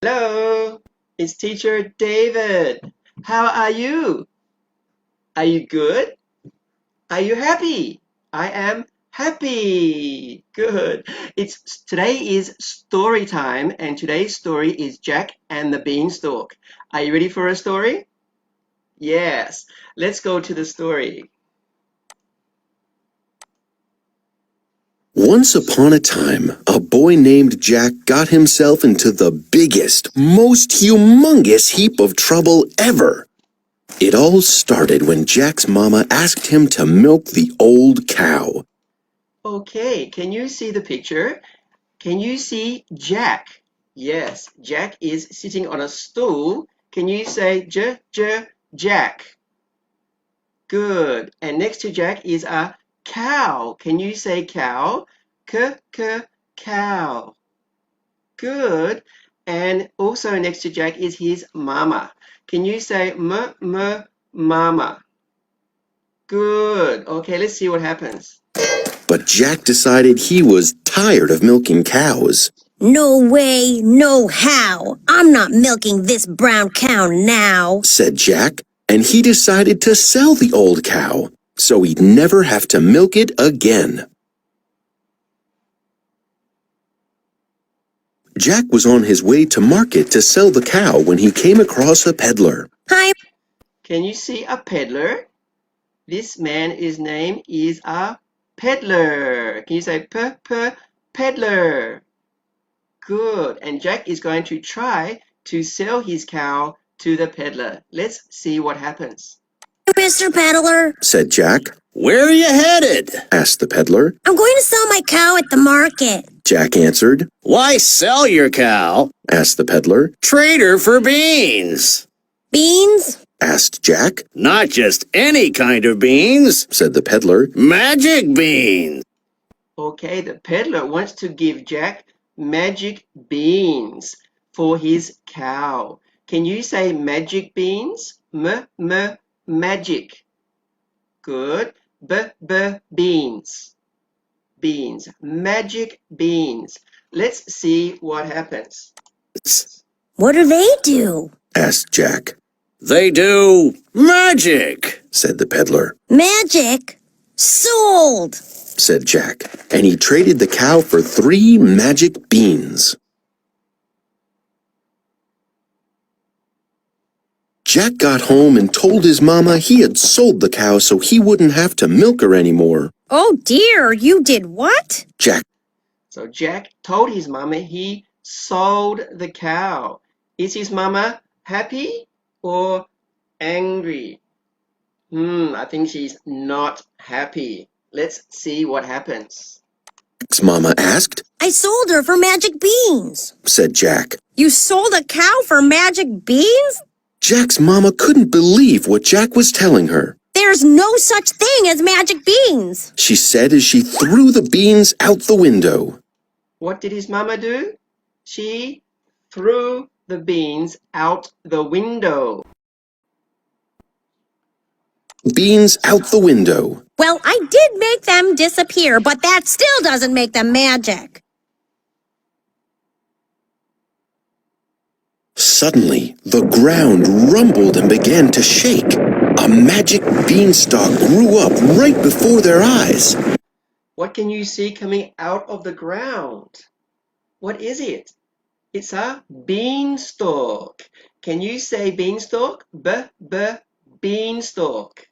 Hello, it's teacher David. How are you? Are you good? Are you happy? I am happy. Good. Today is story time and today's story is Jack and the Beanstalk. Are you ready for a story? Yes. Let's go to the story. Once upon a time, a boy named Jack got himself into the biggest, most humongous heap of trouble ever. It all started when Jack's mama asked him to milk the old cow. Okay, can you see the picture? Can you see Jack? Yes, Jack is sitting on a stool. Can you say Jack? Good. And next to Jack is a cow. Can you say cow? Cow. Good. And also next to Jack is his mama. Can you say mama? Good. Okay, let's see what happens. But Jack decided he was tired of milking cows. No way, no how. I'm not milking this brown cow now, Said Jack, and he decided to sell the old cow so he'd never have to milk it again. Jack was on his way to market to sell the cow when he came across a peddler. Hi. Can you see a peddler? This man's name is a peddler. Can you say peddler? Good. And Jack is going to try to sell his cow to the peddler. Let's see what happens. Mr. Peddler, Said Jack. Where are you headed? Asked the peddler. I'm going to sell my cow at the market. Jack answered. Why sell your cow? Asked the peddler. Trade her for beans. Beans? Asked Jack. Not just any kind of beans. Said the peddler. Magic beans. Okay, the peddler wants to give Jack magic beans for his cow. Can you say magic beans? Magic. Good. Beans. Beans. Magic beans. Let's see what happens. What do they do? Asked Jack. They do magic. Said the peddler. Magic? Sold! Said Jack. And he traded the cow for 3 magic beans. Jack got home and told his mama he had sold the cow so he wouldn't have to milk her anymore. Oh dear, you did what? So Jack told his mama he sold the cow. Is his mama happy or angry? I think she's not happy. Let's see what happens. Jack's mama asked. I sold her for magic beans. Said Jack. You sold a cow for magic beans? Jack's mama couldn't believe what Jack was telling her. There's no such thing as magic beans. She said as she threw the beans out the window. What did his mama do? She threw the beans out the window. Beans out the window. Well, I did make them disappear, but that still doesn't make them magic. Suddenly, the ground rumbled and began to shake. A magic beanstalk grew up right before their eyes. What can you see coming out of the ground? What is it? It's a beanstalk. Can you say beanstalk? Beanstalk.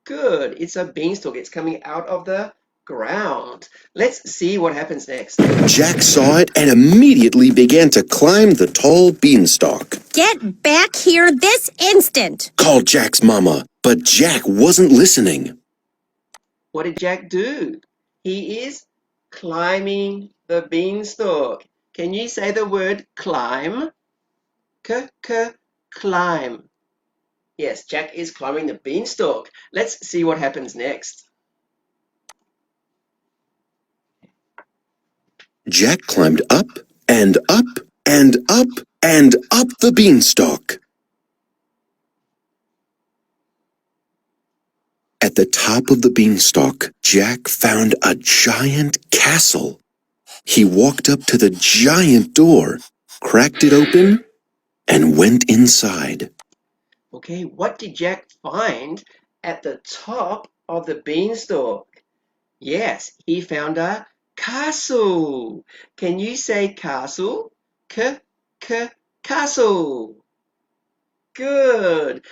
Good. It's a beanstalk. It's coming out of the ground. Let's see what happens next. Jack saw it and immediately began to climb the tall beanstalk. Get back here this instant. Called Jack's mama, but Jack wasn't listening. What did Jack do? He is climbing the beanstalk. Can you say the word climb? Climb. Yes, Jack is climbing the beanstalk. Let's see what happens next. Jack climbed up and up and up and up the beanstalk. At the top of the beanstalk, Jack found a giant castle. He walked up to the giant door cracked it open, and went inside. Okay, what did Jack find at the top of the beanstalk? Yes, he found a castle. Can you say castle? Castle. Good.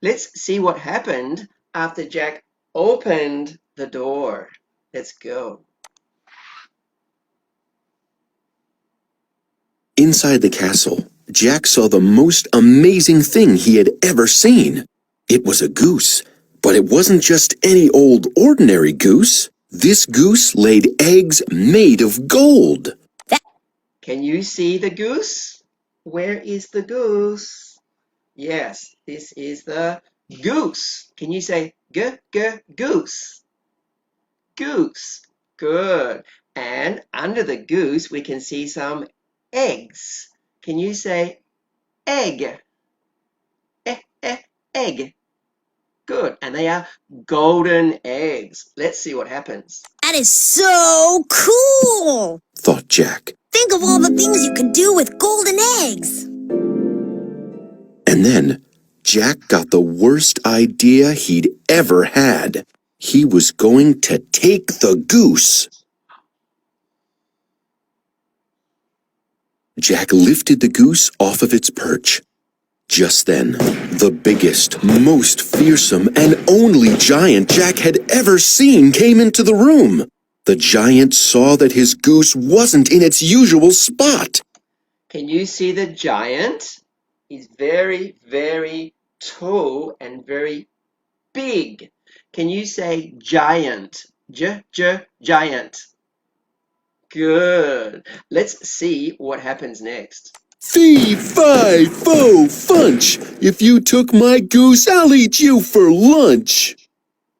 Let's see what happened after Jack opened the door. Let's go. Inside the castle, Jack saw the most amazing thing he had ever seen. It was a goose, but it wasn't just any old ordinary goose. This goose laid eggs made of gold. Can you see the goose? Where is the goose? Yes, this is the goose. Can you say goose? Goose. Good. And under the goose, we can see some eggs. Can you say egg? Egg. Good. And they are golden eggs. Let's see what happens. That is so cool! Thought Jack. Think of all the things you could do with golden eggs. And then Jack got the worst idea he'd ever had. He was going to take the goose. Jack lifted the goose off of its perch. Just then, the biggest, most fearsome, and only giant Jack had ever seen came into the room. The giant saw that his goose wasn't in its usual spot. Can you see the giant? He's very, very tall and very big. Can you say giant? Giant. Good. Let's see what happens next. Fee, fi, fo, funch. If you took my goose, I'll eat you for lunch.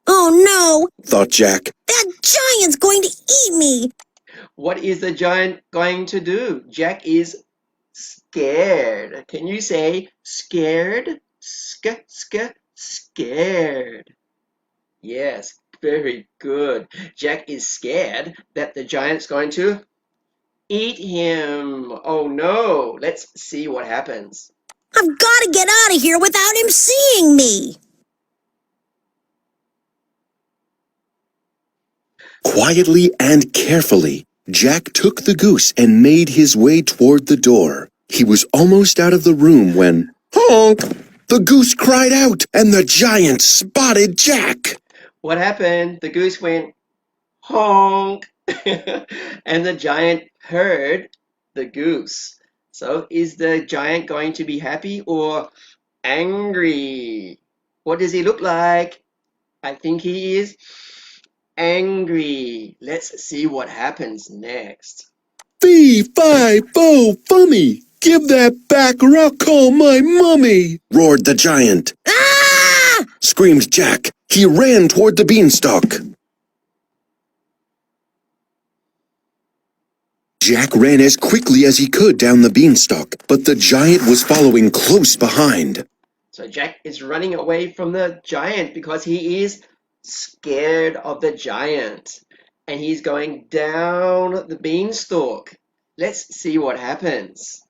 Oh no! Thought Jack. That giant's going to eat me! What is the giant going to do? Jack is scared. Can you say scared? Scared. Yes, very good. Jack is scared that the giant's going to eat him. Oh no. Let's see what happens. I've got to get out of here without him seeing me! Quietly and carefully, Jack took the goose and made his way toward the door. He was almost out of the room when, honk! The goose cried out, and the giant spotted Jack. What happened? The goose went honk, and the giant heard the goose. So is the giant going to be happy or angry? What does he look like? I think he is angry. Let's see what happens next. Fee, fi, fo, fummy. Give that back or I'll call my mummy, roared the giant. Ah! Screamed Jack. He ran toward the beanstalk. Jack ran as quickly as he could down the beanstalk, but the giant was following close behind. So Jack is running away from the giant because he is scared of the giant. And he's going down the beanstalk. Let's see what happens.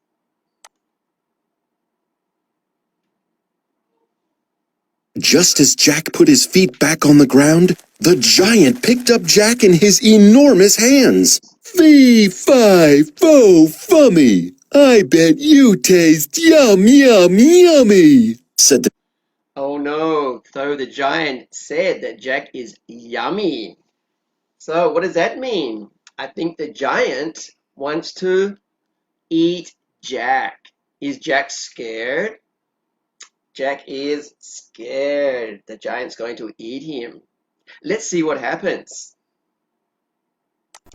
Just as Jack put his feet back on the ground, the giant picked up Jack in his enormous hands. Fee, fi, fo, fummy. I bet you taste yum, yum, yummy, said the... Oh no, so the giant said that Jack is yummy. So what does that mean? I think the giant wants to eat Jack. Is Jack scared? Jack is scared. The giant's going to eat him. Let's see what happens.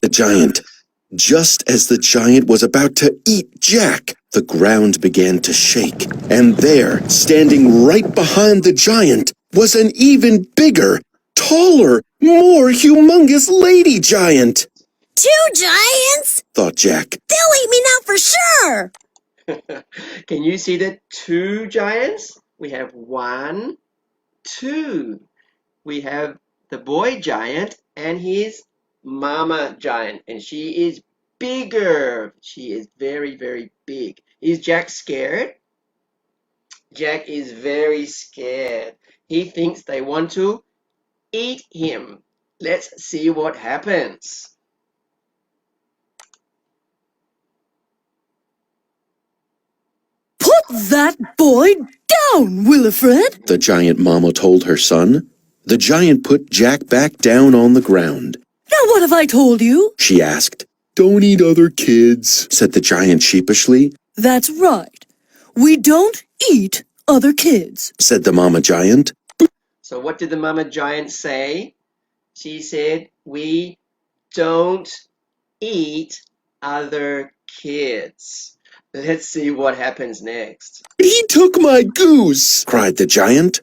The giant. Just as the giant was about to eat Jack, the ground began to shake. And there, standing right behind the giant, was an even bigger, taller, more humongous lady giant. 2 giants? Thought Jack. They'll eat me now for sure! Can you see the 2 giants? We have 1, 2. We have the boy giant and his mama giant, and she is bigger. She is very, very big. Is Jack scared? Jack is very scared. He thinks they want to eat him. Let's see what happens. Put that boy down, Wilfred! The giant mama told her son. The giant put Jack back down on the ground. Now what have I told you? She asked. Don't eat other kids, said the giant sheepishly. That's right. We don't eat other kids, said the mama giant. So what did the mama giant say? She said, we don't eat other kids. Let's see what happens next. He took my goose, cried the giant.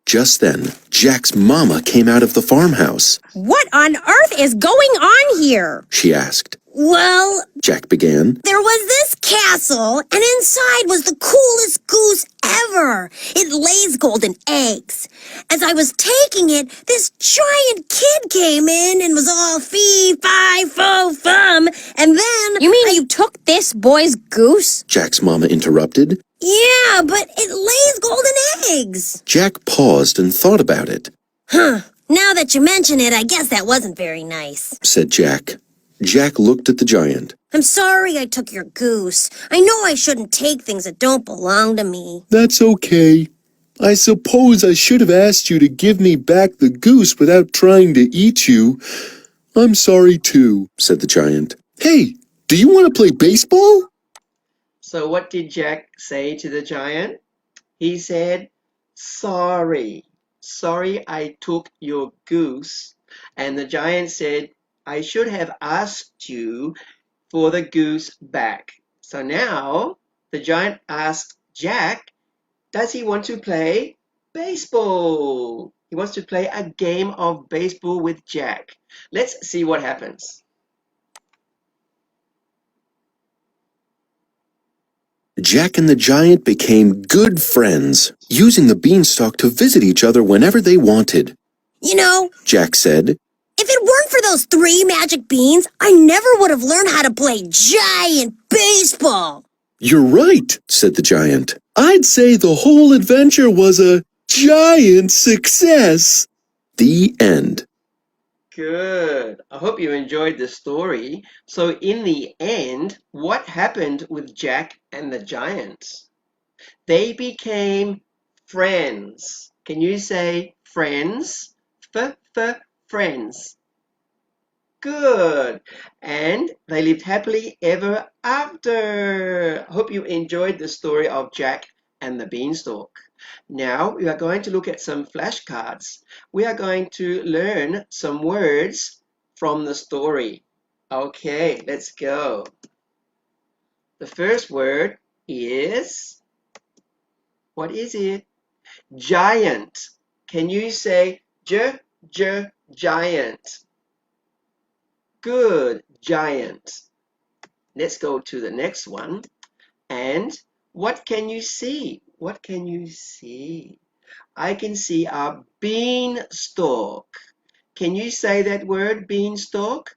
Just then, Jack's mama came out of the farmhouse. What on earth is going on here? She asked. Well, Jack began. there was this castle, and inside was the coolest goose ever. It lays golden eggs. As I was taking it, this giant kid came in and was all fee, fi, fo, fum, and then... You mean you took this boy's goose? Jack's mama interrupted. Yeah, but it lays golden eggs. Jack paused and thought about it. Now that you mention it, I guess that wasn't very nice. Said Jack. Jack looked at the giant. I'm sorry I took your goose. I know I shouldn't take things that don't belong to me. That's okay. I suppose I should have asked you to give me back the goose without trying to eat you. I'm sorry too, said the giant. Hey, do you want to play baseball? So what did Jack say to the giant? He said, sorry. Sorry I took your goose. And the giant said, I should have asked you for the goose back. So now the giant asked Jack, does he want to play baseball? He wants to play a game of baseball with Jack. Let's see what happens. Jack and the giant became good friends, using the beanstalk to visit each other whenever they wanted. You know, Jack said, if it weren't for those 3 magic beans, I never would have learned how to play giant baseball. You're right, said the giant. I'd say the whole adventure was a giant success. The end. Good. I hope you enjoyed the story. So in the end, what happened with Jack and the giant? They became friends. Can you say friends? Friends. Good. And they lived happily ever after. I hope you enjoyed the story of Jack and the Beanstalk. Now we are going to look at some flashcards. We are going to learn some words from the story. Okay, let's go. The first word is, what is it? Giant. Can you say giant? Good, giant. Let's go to the next one. And what can you see? What can you see? I can see a beanstalk. Can you say that word, beanstalk?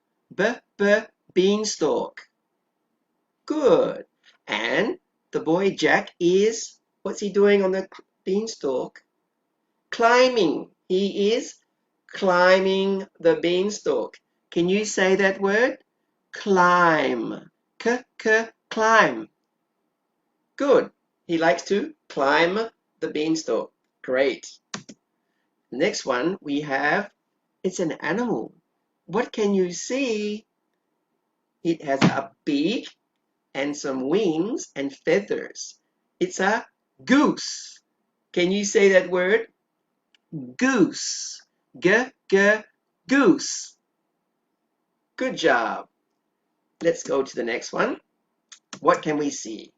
Beanstalk. Good. And the boy Jack is, what's he doing on the beanstalk? Climbing. He is climbing the beanstalk. Can you say that word? Climb. Climb. Good. He likes to climb the beanstalk. Great. Next one we have, it's an animal. What can you see? It has a beak and some wings and feathers. It's a goose. Can you say that word? Goose. Goose. Good job. Let's go to the next one. What can we see?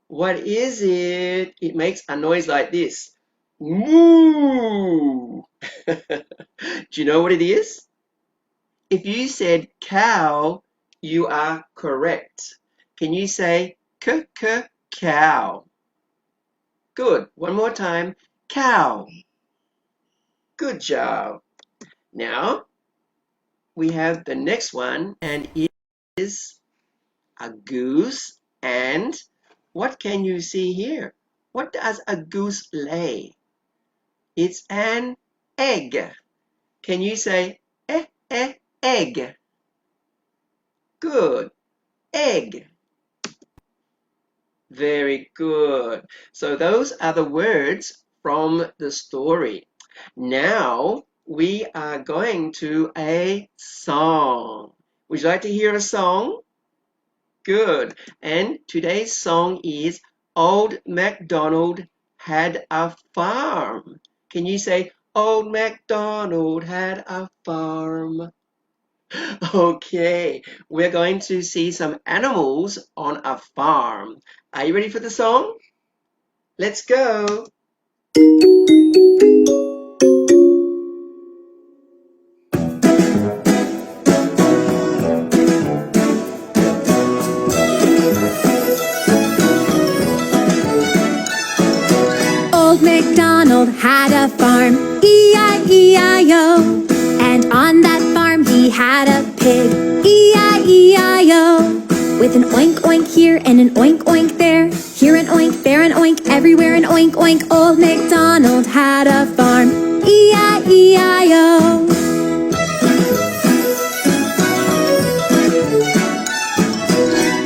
What is it? It makes a noise like this. Moo! Do you know what it is? If you said cow, you are correct. Can you say cow? Good. One more time. Cow. Good job. Now, we have the next one, and it is a goose. And what can you see here? What does a goose lay? It's an egg. Can you say egg? Good. Egg. Very good. So those are the words from the story. Now we are going to a song. Would you like to hear a song? Good. And today's song is Old MacDonald Had a Farm. Can you say Old MacDonald had a farm? Okay, we're going to see some animals on a farm. Are you ready for the song? Let's go. Old MacDonald had a farm, E-I-E-I-O. And on that farm he had a pig, E-I-E-I-O. With an oink oink here and an oink oink there, here an oink, there an oink, everywhere an oink oink. Old MacDonald had a farm, E-I-E-I-O.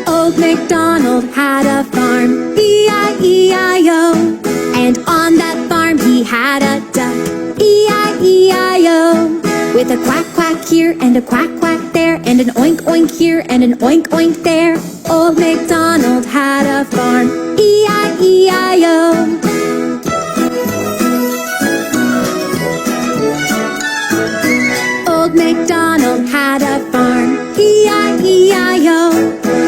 Old MacDonald had a farm, E-I-E-I-O. And on that farm he had a duck, E-I-E-I-O. With a quack quack here and a quack quack there, and an oink oink here and an oink oink there. Old MacDonald had a farm, E-I-E-I-O. Old MacDonald had a farm, E-I-E-I-O.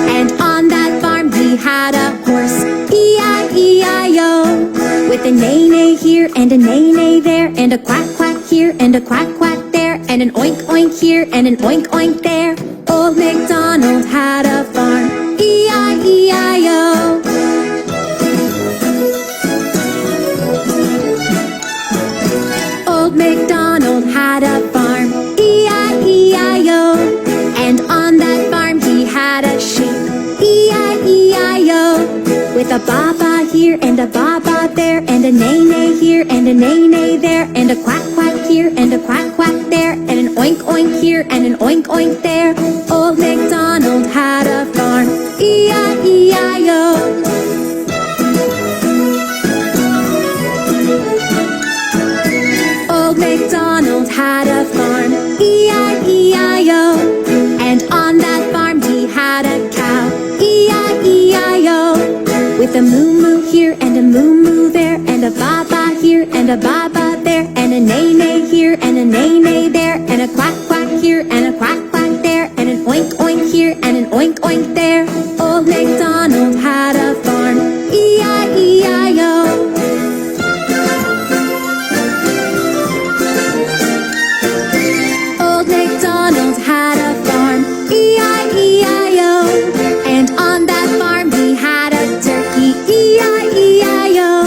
And on that farm he had a horse, E-I-E-I-O. With a neigh-neigh here and a neigh-neigh there, and a quack quack here and a quack quack there, and an oink oink here and an oink oink there. Old MacDonald had a farm, E-I-E-I-O. Old MacDonald had a farm, E-I-E-I-O. And on that farm he had a sheep, E-I-E-I-O. With a ba-ba here and a ba-ba there, and a neigh-neigh here and a neigh-neigh there, and a quack quack here and a quack quack there, and an oink oink here and an oink oink there. Old MacDonald had a farm, E-I-E-I-O. Old MacDonald had a farm, E-I-E-I-O. And on that farm he had a cow, E-I-E-I-O. With a moo-moo here and a moo-moo there, and a ba-ba here and a ba-ba there, and a neigh-neigh here and a neigh-neigh there, and a quack quack here and a quack quack there, and an oink oink here and an oink oink there. Old MacDonald had a farm, E-I-E-I-O. Old MacDonald had a farm, E-I-E-I-O. And on that farm he had a turkey, E-I-E-I-O.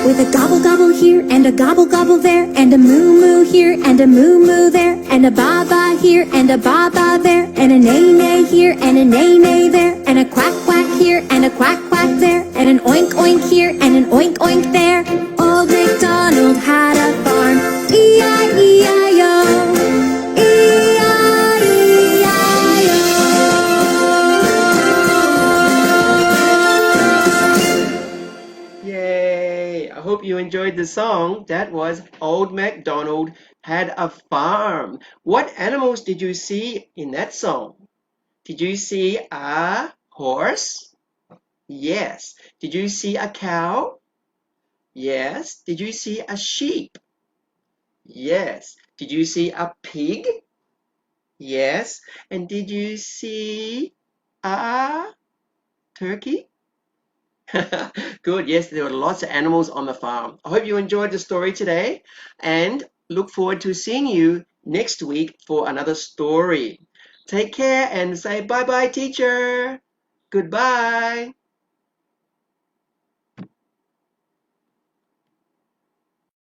With a gobble gobble here and a gobble gobble there, and a moo moo here and a moo moo there, and a ba ba here and a ba ba there, and a neigh neigh here and a neigh neigh there, and a quack quack here and a quack quack there, and an oink oink here and an oink oink there. Old MacDonald had a farm, E-I-E-I-O. Yay! I hope you enjoyed the song. That was Old MacDonald Had a Farm. What animals did you see in that song? Did you see a horse? Yes. Did you see a cow? Yes. Did you see a sheep? Yes. Did you see a pig? Yes. And did you see a turkey? Good. Yes, there were lots of animals on the farm. I hope you enjoyed the story today and look forward to seeing you next week for another story. Take care and say bye-bye, teacher. Goodbye.